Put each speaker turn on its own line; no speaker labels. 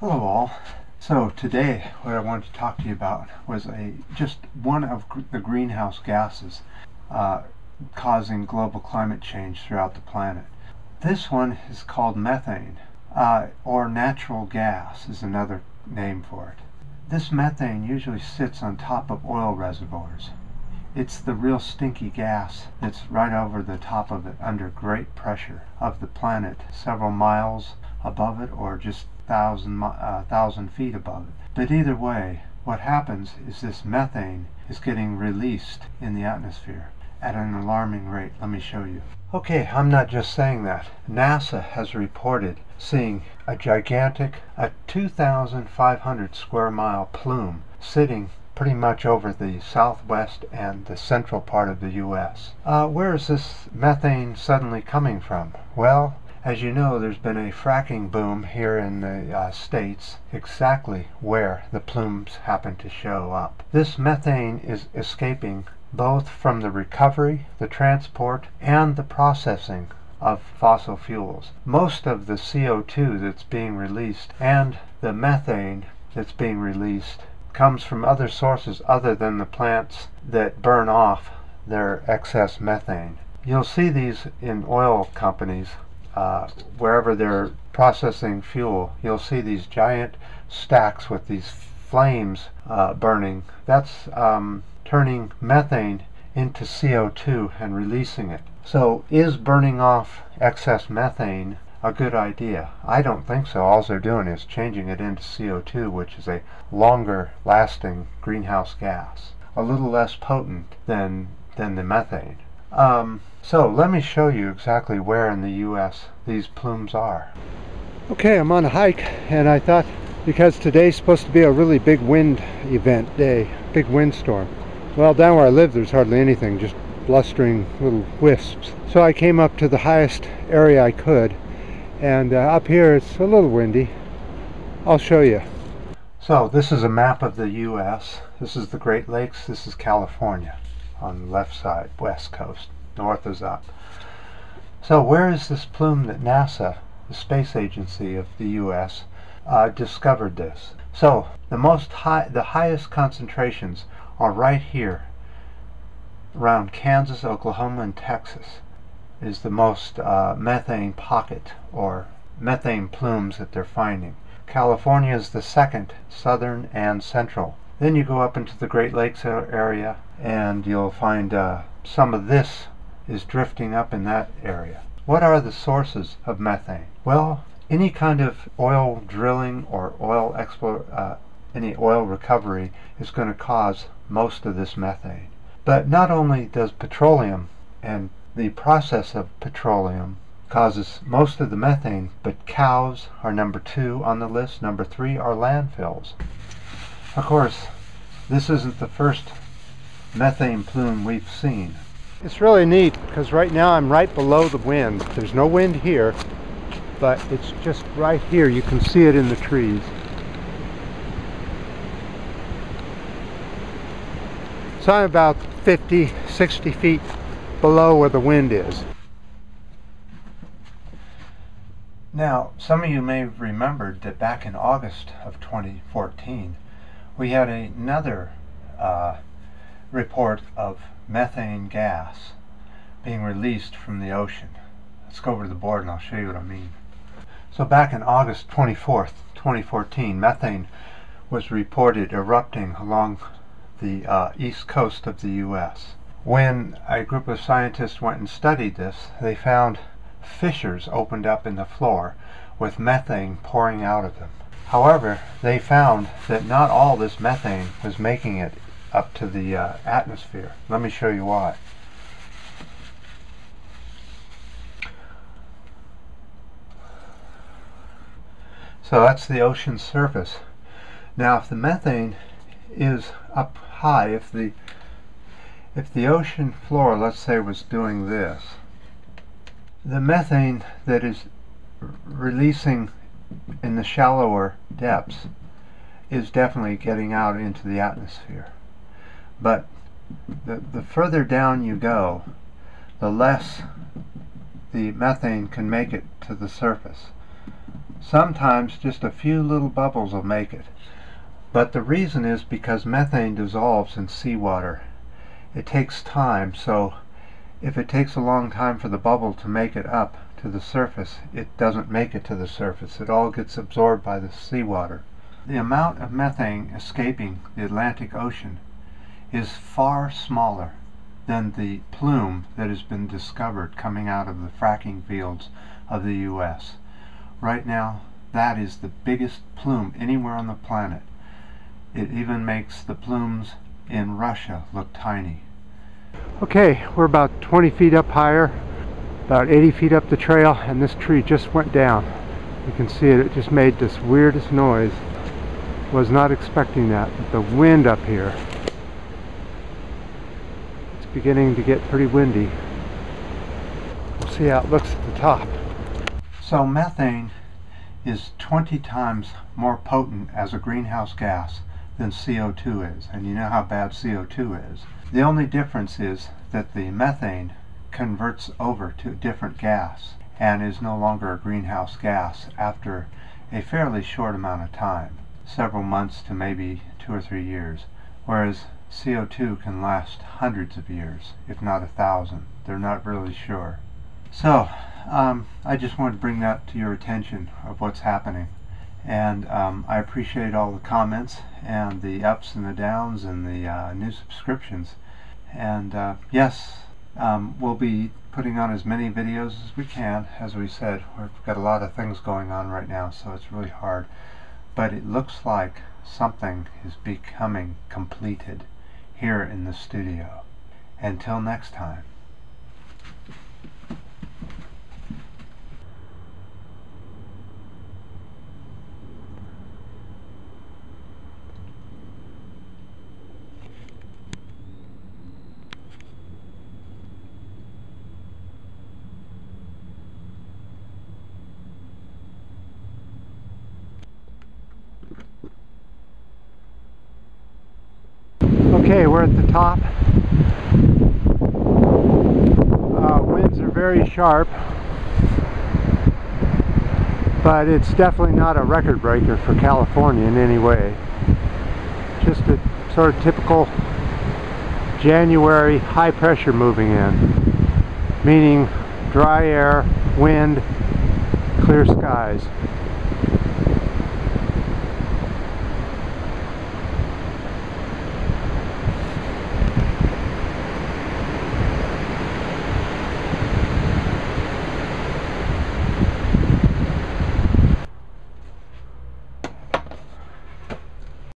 Hello all. So today what I wanted to talk to you about was just one of the greenhouse gases uh, causing global climate change throughout the planet. This one is called methane, or natural gas is another name for it. This methane usually sits on top of oil reservoirs. It's the real stinky gas that's right over the top of it under great pressure of the planet, several miles above it or just thousand feet above it. But either way, what happens is this methane is getting released in the atmosphere at an alarming rate. Let me show you. Okay, I'm not just saying that. NASA has reported seeing a gigantic, 2,500 square mile plume sitting pretty much over the southwest and the central part of the U.S. Where is this methane suddenly coming from? Well, as you know, there's been a fracking boom here in the States, exactly where the plumes happen to show up. This methane is escaping both from the recovery, the transport, and the processing of fossil fuels. Most of the CO2 that's being released and the methane that's being released comes from other sources other than the plants that burn off their excess methane. You'll see these in oil companies. Wherever they're processing fuel, you'll see these giant stacks with these flames burning. That's turning methane into CO2 and releasing it. So is burning off excess methane a good idea? I don't think so. All they're doing is changing it into CO2, which is a longer lasting greenhouse gas, a little less potent than the methane. So let me show you exactly where in the U.S. these plumes are. Okay, I'm on a hike, and I thought, because today's supposed to be a really big wind event day, big windstorm. Well, down where I live there's hardly anything, just blustering little wisps. So I came up to the highest area I could, and up here it's a little windy. I'll show you. So this is a map of the U.S. This is the Great Lakes, this is California on the left side, west coast. North is up. So where is this plume that NASA, the space agency of the U.S., discovered this? So the highest concentrations are right here around Kansas, Oklahoma, and Texas is the most methane pocket or methane plumes that they're finding. California is the second, southern and central. Then you go up into the Great Lakes area and you'll find some of this is drifting up in that area. What are the sources of methane? Well, any kind of oil drilling or any oil recovery is going to cause most of this methane. But not only does petroleum and the process of petroleum causes most of the methane, but cows are number 2 on the list. Number 3 are landfills. Of course, this isn't the first methane plume we've seen. It's really neat because right now I'm right below the wind. There's no wind here, but it's just right here. You can see it in the trees. So I'm about 50, 60 feet below where the wind is. Now, some of you may have remembered that back in August of 2014, we had another report of methane gas being released from the ocean. Let's go over to the board and I'll show you what I mean. So back in August 24th, 2014, methane was reported erupting along the east coast of the U.S. When a group of scientists went and studied this, they found fissures opened up in the floor with methane pouring out of them. However, they found that not all this methane was making it up to the atmosphere. Let me show you why. So that's the ocean surface. Now if the methane is up high, if the ocean floor, let's say, was doing this, the methane that is releasing in the shallower depths is definitely getting out into the atmosphere. But the further down you go, the less the methane can make it to the surface. Sometimes just a few little bubbles will make it. But the reason is because methane dissolves in seawater. It takes time, so if it takes a long time for the bubble to make it up to the surface, it doesn't make it to the surface. It all gets absorbed by the seawater. The amount of methane escaping the Atlantic Ocean is far smaller than the plume that has been discovered coming out of the fracking fields of the U.S. Right now, that is the biggest plume anywhere on the planet. It even makes the plumes in Russia look tiny. Okay, we're about 20 feet up higher, about 80 feet up the trail, and this tree just went down. You can see it, it just made this weirdest noise. Was not expecting that, but the wind up here, it's beginning to get pretty windy. We'll see how it looks at the top. So methane is 20 times more potent as a greenhouse gas than CO2 is, and you know how bad CO2 is. The only difference is that the methane converts over to a different gas and is no longer a greenhouse gas after a fairly short amount of time, several months to maybe 2 or 3 years, whereas CO2 can last hundreds of years, if not 1,000. They're not really sure. So I just wanted to bring that to your attention of what's happening, and I appreciate all the comments and the ups and the downs and the new subscriptions, and yes, we'll be putting on as many videos as we can. As we said, we've got a lot of things going on right now, so it's really hard, but it looks like something is becoming completed here in the studio. Until next time. Okay, we're at the top. Winds are very sharp, but it's definitely not a record breaker for California in any way. Just a sort of typical January high pressure moving in, meaning dry air, wind, clear skies.